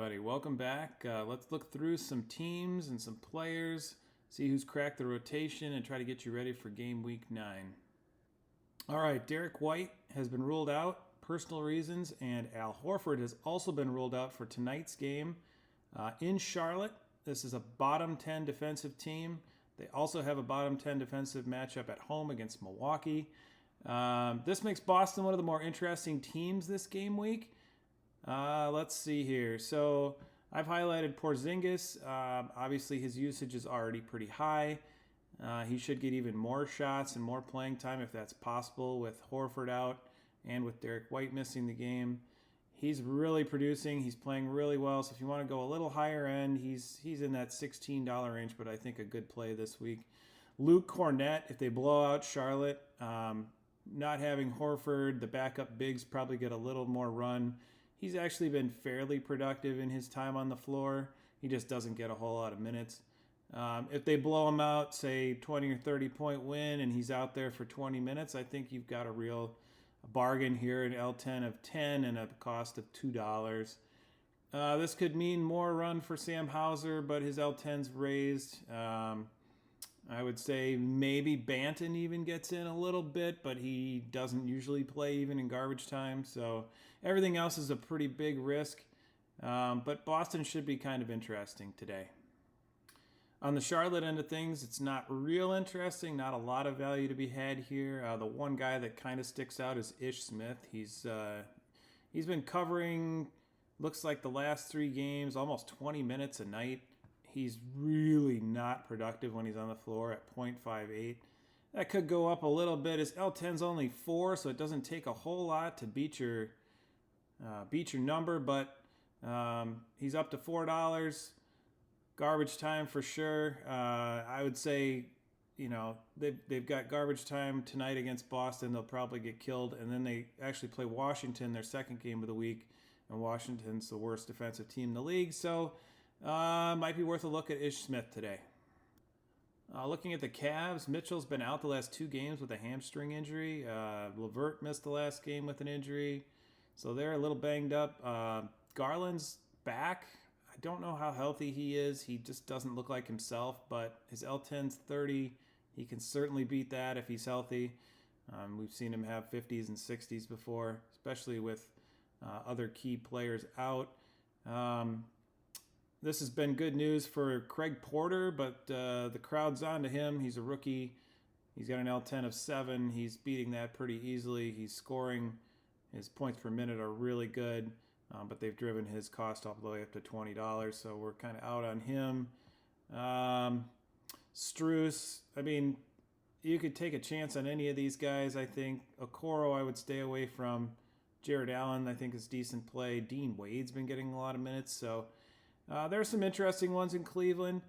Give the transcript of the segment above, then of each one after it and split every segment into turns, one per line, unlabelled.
everybody. Welcome back. Let's look through some teams and some players, see who's cracked the rotation, and try to get you ready for game week 9. All right, Derek White has been ruled out, personal reasons, and Al Horford has also been ruled out for tonight's game in Charlotte. This is a bottom 10 defensive team. They also have a bottom 10 defensive matchup at home against Milwaukee. This makes Boston one of the more interesting teams this game week. Let's see here. So I've highlighted Porzingis. Obviously, his usage is already pretty high. He should get even more shots and more playing time if that's possible with Horford out and with Derek White missing the game. He's really producing. He's playing really well. So if you want to go a little higher end, he's in that $16 range, but I think a good play this week. Luke Cornett, if they blow out Charlotte, not having Horford, the backup bigs probably get a little more run. He's actually been fairly productive in his time on the floor. He just doesn't get a whole lot of minutes. If they blow him out, say 20 or 30 point win, and he's out there for 20 minutes, I think you've got a real bargain here, an L10 of 10 and a cost of $2. This could mean more run for Sam Hauser, but his L10's raised. I would say maybe Banton even gets in a little bit, but he doesn't usually play even in garbage time. So everything else is a pretty big risk. But Boston should be kind of interesting today. On the Charlotte end of things, it's not real interesting. Not a lot of value to be had here. The one guy that kind of sticks out is Ish Smith. He's been covering, looks like the last 3 games, almost 20 minutes a night. He's really not productive when he's on the floor at 0.58. That could go up a little bit. His L10's only 4, so it doesn't take a whole lot to beat your number, but he's up to $4. Garbage time for sure. I would say, they've got garbage time tonight against Boston. They'll probably get killed, and then they actually play Washington, their second game of the week, and Washington's the worst defensive team in the league, so might be worth a look at Ish Smith today. Looking at the Cavs, Mitchell's been out the last 2 games with a hamstring injury. LeVert missed the last game with an injury, so they're a little banged up. Garland's back. I don't know how healthy he is. He just doesn't look like himself, but his L10's 30. He can certainly beat that if he's healthy. We've seen him have 50s and 60s before, especially with other key players out. This has been good news for Craig Porter, but the crowd's on to him. He's a rookie. He's got an L10 of 7. He's beating that pretty easily. He's scoring. His points per minute are really good, but they've driven his cost all the way up to $20, so we're kind of out on him. Strus, you could take a chance on any of these guys, I think. Okoro, I would stay away from. Jared Allen, I think, is decent play. Dean Wade's been getting a lot of minutes, so there are some interesting ones in Cleveland.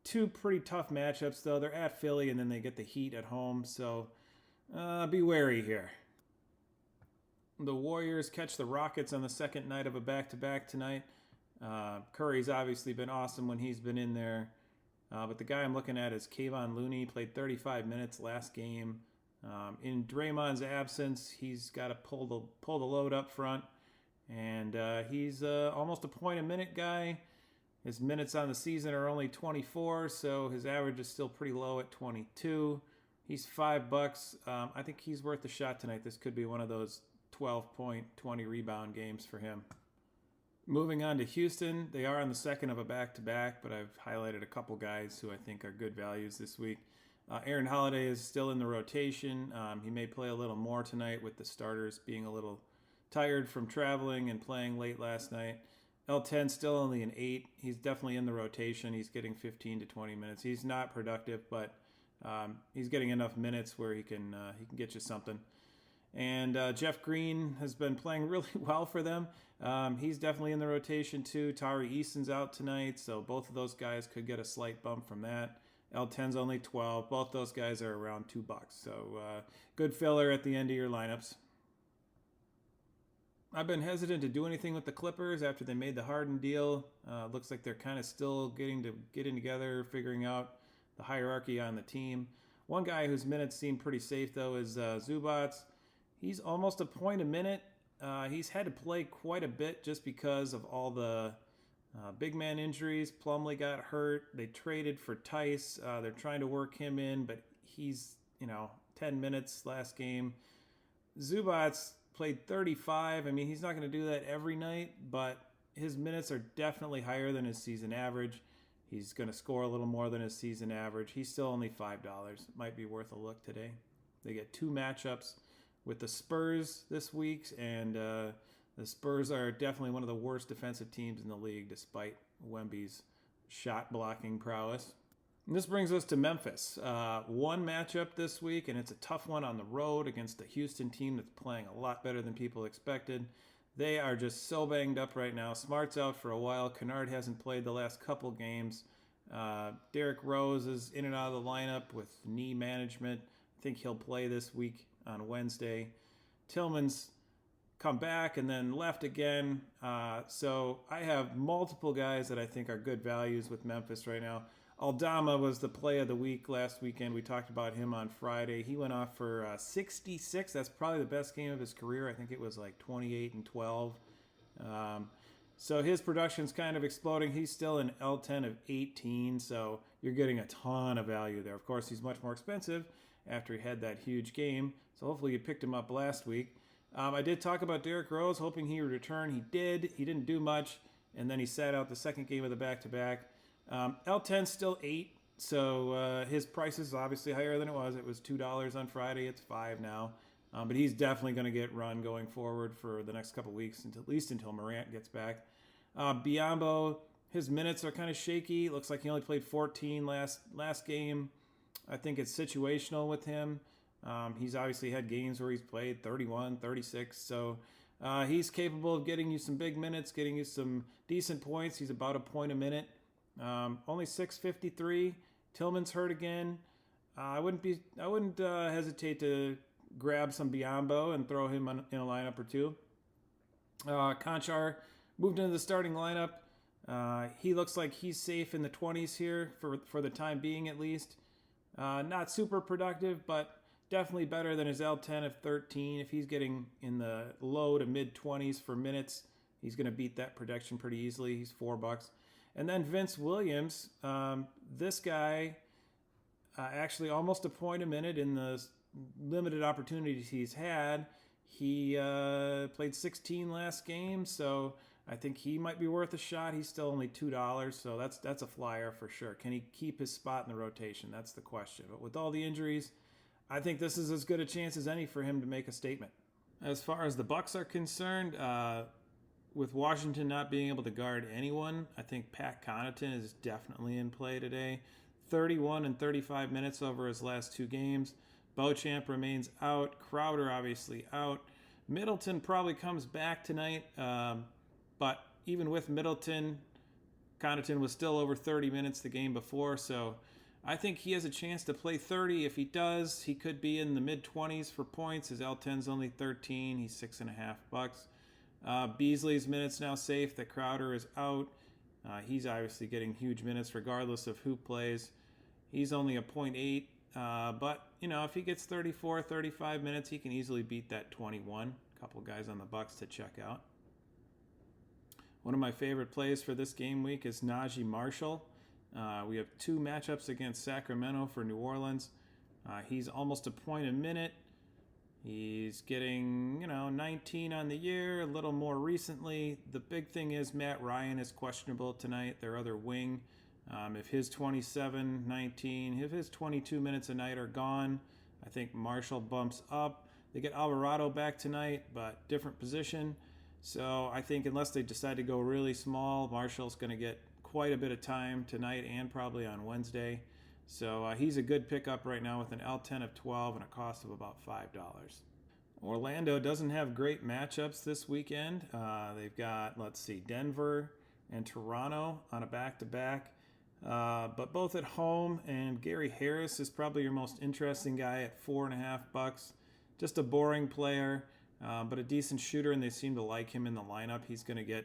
2 pretty tough matchups, though. They're at Philly, and then they get the Heat at home, so be wary here. The Warriors catch the Rockets on the second night of a back-to-back tonight. Curry's obviously been awesome when he's been in there, but the guy I'm looking at is Kayvon Looney. Played 35 minutes last game. In Draymond's absence, he's got to pull the load up front, and he's almost a point a minute guy. His minutes on the season are only 24, so his average is still pretty low at 22. He's $5. I think he's worth a shot tonight. This could be one of those 12-point, 20-rebound games for him. Moving on to Houston, they are on the second of a back-to-back, but I've highlighted a couple guys who I think are good values this week. Aaron Holiday is still in the rotation. He may play a little more tonight with the starters being a little tired from traveling and playing late last night. L10 still only an 8. He's definitely in the rotation. He's getting 15 to 20 minutes. He's not productive, but he's getting enough minutes where he can get you something. And Jeff Green has been playing really well for them. He's definitely in the rotation too. Tari Easton's out tonight, so both of those guys could get a slight bump from that. L10's only 12. Both those guys are around $2, so good filler at the end of your lineups. I've been hesitant to do anything with the Clippers after they made the Harden deal. Looks like they're kind of still getting together, figuring out the hierarchy on the team. One guy whose minutes seem pretty safe, though, is Zubats. He's almost a point a minute. He's had to play quite a bit just because of all the Big man injuries. Plumlee got hurt. They traded for Tice. They're trying to work him in, but he's, 10 minutes last game. Zubats played 35. I mean, he's not going to do that every night, but his minutes are definitely higher than his season average. He's going to score a little more than his season average. He's still only $5. Might be worth a look today. They get 2 matchups with the Spurs this week, and the Spurs are definitely one of the worst defensive teams in the league, despite Wemby's shot blocking prowess. And this brings us to Memphis. One matchup this week, and it's a tough one on the road against a Houston team that's playing a lot better than people expected. They are just so banged up right now. Smart's out for a while. Kennard hasn't played the last couple games. Derrick Rose is in and out of the lineup with knee management. I think he'll play this week on Wednesday. Tillman's come back and then left again. So I have multiple guys that I think are good values with Memphis right now. Aldama was the play of the week last weekend. We talked about him on Friday. He went off for 66. That's probably the best game of his career. I think it was like 28 and 12. So his production's kind of exploding. He's still an L10 of 18, so you're getting a ton of value there. Of course, he's much more expensive after he had that huge game, so hopefully you picked him up last week. I did talk about Derrick Rose, hoping he would return. He did. He didn't do much, and then he sat out the second game of the back-to-back. L10's still 8, so his price is obviously higher than it was. It was $2 on Friday. It's $5 now. But he's definitely going to get run going forward for the next couple weeks, at least until Morant gets back. Biyombo, his minutes are kind of shaky. Looks like he only played 14 last game. I think it's situational with him. He's obviously had games where he's played 31, 36, so he's capable of getting you some big minutes, getting you some decent points. He's about a point a minute. Only 653. Tillman's hurt again. I wouldn't hesitate to grab some Biyombo and throw him in a lineup or two. Conchar moved into the starting lineup. He looks like he's safe in the 20s here for the time being, at least. Not super productive, but definitely better than his L10 of 13. If he's getting in the low to mid 20s for minutes, he's going to beat that production pretty easily. He's $4. And then Vince Williams, this guy, actually almost a point a minute in the limited opportunities he's had. He played 16 last game, so I think he might be worth a shot. He's still only $2, so that's a flyer for sure. Can he keep his spot in the rotation? That's the question. But with all the injuries, I think this is as good a chance as any for him to make a statement. As far as the Bucks are concerned, with Washington not being able to guard anyone, I think Pat Connaughton is definitely in play today. 31 and 35 minutes over his last 2 games. Beauchamp remains out. Crowder obviously out. Middleton probably comes back tonight, but even with Middleton, Connaughton was still over 30 minutes the game before, so I think he has a chance to play 30. If he does, he could be in the mid-20s for points. His L10's only 13. He's $6.50. Beasley's minutes now safe. That Crowder is out. He's obviously getting huge minutes regardless of who plays. He's only a 0.8. But, if he gets 34, 35 minutes, he can easily beat that 21. A couple guys on the Bucks to check out. One of my favorite plays for this game week is Najee Marshall. We have 2 matchups against Sacramento for New Orleans. He's almost a point a minute. He's getting, 19 on the year, a little more recently. The big thing is Matt Ryan is questionable tonight, their other wing. If his 27, 19, if his 22 minutes a night are gone, I think Marshall bumps up. They get Alvarado back tonight, but different position. So I think unless they decide to go really small, Marshall's going to get quite a bit of time tonight and probably on Wednesday. So he's a good pickup right now with an L10 of 12 and a cost of about $5. Orlando doesn't have great matchups this weekend. They've got, Denver and Toronto on a back-to-back. But both at home, and Gary Harris is probably your most interesting guy at $4.50. Just a boring player, but a decent shooter, and they seem to like him in the lineup. He's going to get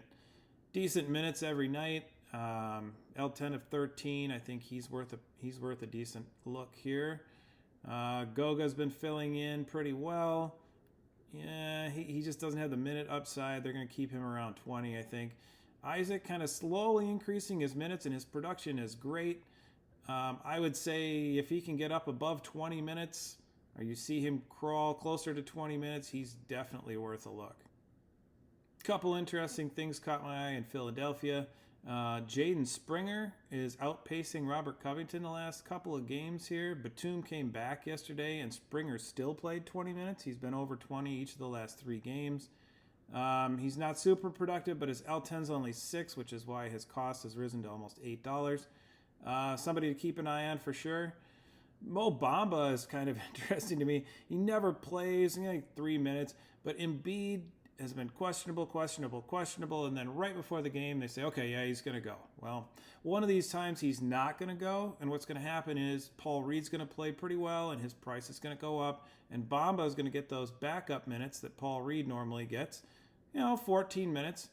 decent minutes every night. L10 of 13. I think he's worth a decent look here. Goga's been filling in pretty well. Yeah, he just doesn't have the minute upside. They're going to keep him around 20, I think. Isaac kind of slowly increasing his minutes, and his production is great. I would say if he can get up above 20 minutes, or you see him crawl closer to 20 minutes, he's definitely worth a look. Couple interesting things caught my eye in Philadelphia. Jaden Springer is outpacing Robert Covington the last couple of games here. Batum came back yesterday, and Springer still played 20 minutes. He's been over 20 each of the last 3 games. He's not super productive, but his L10's only 6, which is why his cost has risen to almost $8. Somebody to keep an eye on for sure. Mo Bamba is kind of interesting to me. He never plays, like 3 minutes, but Embiid has been questionable, and then right before the game they say, okay, yeah, he's going to go. Well, one of these times he's not going to go, and what's going to happen is Paul Reed's going to play pretty well, and his price is going to go up, and Bamba is going to get those backup minutes that Paul Reed normally gets, 14 minutes.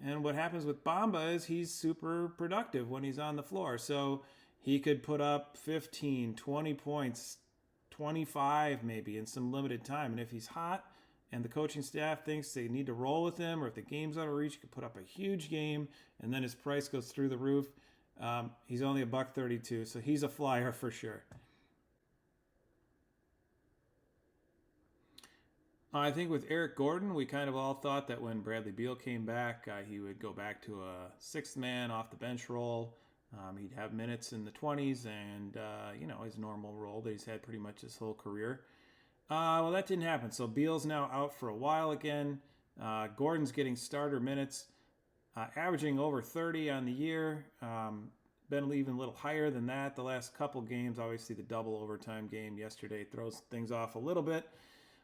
And what happens with Bamba is he's super productive when he's on the floor. So he could put up 15, 20 points, 25 maybe in some limited time. And if he's hot and the coaching staff thinks they need to roll with him, or if the game's out of reach, he could put up a huge game and then his price goes through the roof. He's only $1.32, so he's a flyer for sure. I think with Eric Gordon, we kind of all thought that when Bradley Beal came back, he would go back to a 6th man off the bench role. He'd have minutes in the 20s and, his normal role that he's had pretty much his whole career. Well, that didn't happen. So Beal's now out for a while again. Gordon's getting starter minutes, averaging over 30 on the year. Been even a little higher than that the last couple games. Obviously, the double overtime game yesterday throws things off a little bit.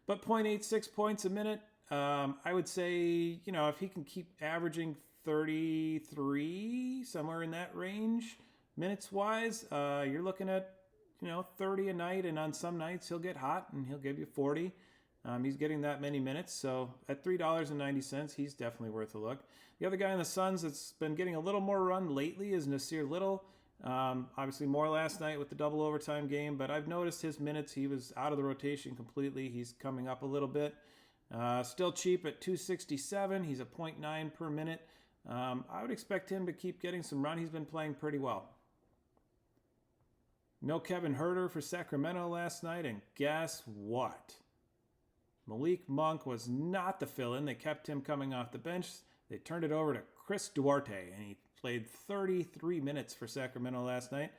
But 0.86 points a minute, I would say, if he can keep averaging 33, somewhere in that range, minutes-wise, you're looking at, 30 a night, and on some nights he'll get hot and he'll give you 40. He's getting that many minutes, so at $3.90, he's definitely worth a look. The other guy in the Suns that's been getting a little more run lately is Nasir Little. Obviously more last night with the double overtime game, but I've noticed his minutes, he was out of the rotation completely. He's coming up a little bit. Still cheap at $2.67. He's a 0.9 per minute. I would expect him to keep getting some run. He's been playing pretty well. No Kevin Huerter for Sacramento last night, and guess what? Malik Monk was not the fill-in. They kept him coming off the bench. They turned it over to Chris Duarte, and he played 33 minutes for Sacramento last night.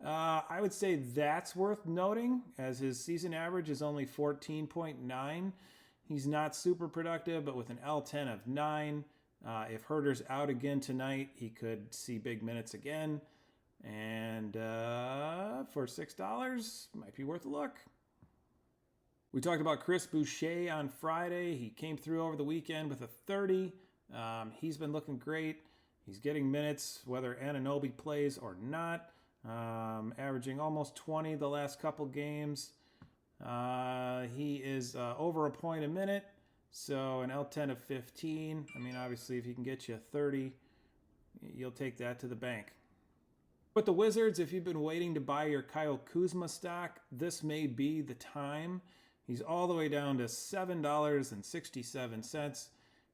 I would say that's worth noting, as his season average is only 14.9. He's not super productive, but with an L10 of 9, if Huerter's out again tonight, he could see big minutes again. And for $6, might be worth a look. We talked about Chris Boucher on Friday. He came through over the weekend with a 30. He's been looking great. He's getting minutes, whether Anunoby plays or not. Averaging almost 20 the last couple games. He is over a point a minute, so an L10 of 15. I mean, obviously, if he can get you a 30, you'll take that to the bank. With the Wizards, if you've been waiting to buy your Kyle Kuzma stock, this may be the time. He's all the way down to $7.67.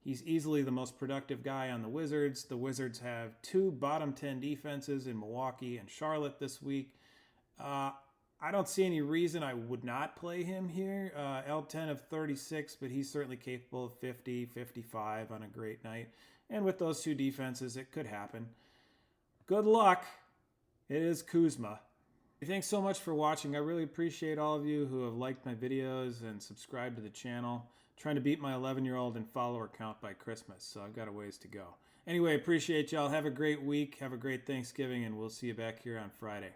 He's easily the most productive guy on the Wizards. The Wizards have 2 bottom 10 defenses in Milwaukee and Charlotte this week. I don't see any reason I would not play him here. L10 of 36, but he's certainly capable of 50, 55 on a great night. And with those 2 defenses, it could happen. Good luck. It is Kuzma. Thanks so much for watching. I really appreciate all of you who have liked my videos and subscribed to the channel. Trying to beat my 11-year-old in follower count by Christmas, so I've got a ways to go. Anyway, appreciate y'all. Have a great week. Have a great Thanksgiving, and we'll see you back here on Friday.